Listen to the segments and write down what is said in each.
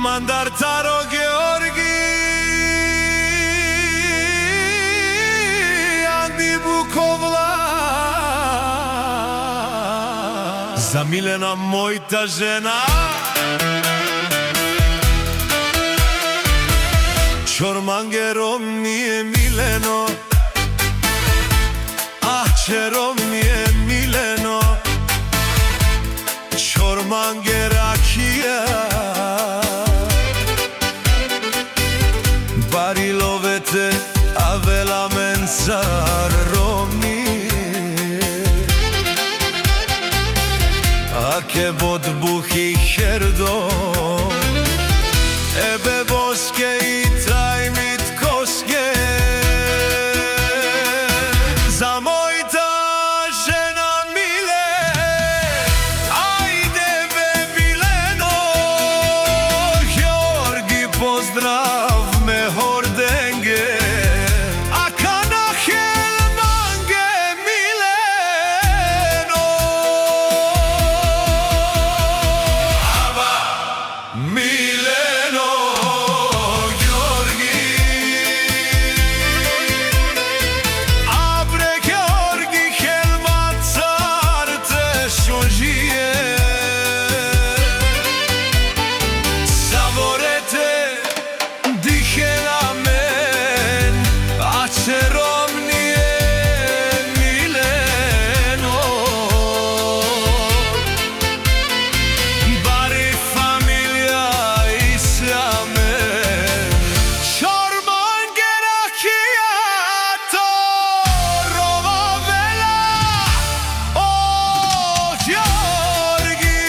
Mandartaro Georgi Andi Bukovla Zamiljena moja žena Čormangerom mi je mileno Ahčerom mi je mileno Čormangerakija Barilovete avela mensar romi Ake bod buhi herdo Ebe boske i tajmit koske Za mojta žena mile Ajde be Mileno Georgi pozdrav me hordenge A kana helmange Mileno Aba Mileno Georgi Abre Georgi helman car te shožije Savorete dihela men A čerom nije mileno Bari familija islame Čormangerakija to rova vela O Georgi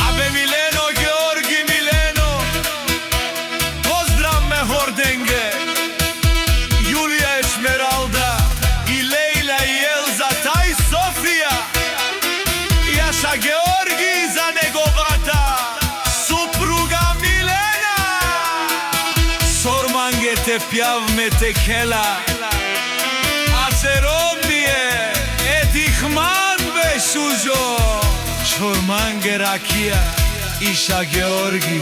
Abe Mileno, Georgi Mileno Pozdrav me hordenge Julija Esmeralda I Lejla i Elza taj Sofija Jaša Georgi za negovata Supruga Milena Sormange te pjav me tekela A ceromnije etihman be šužo Čormangerakija Iša Georgi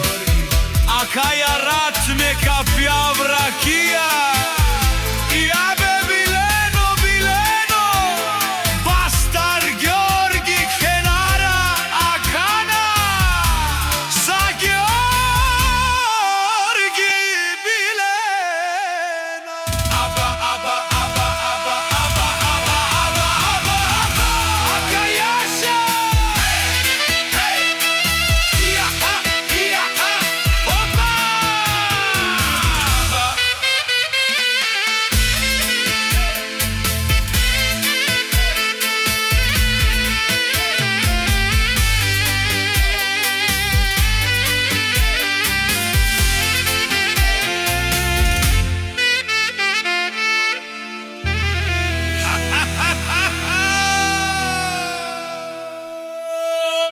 A kaja rat me kapjav rakija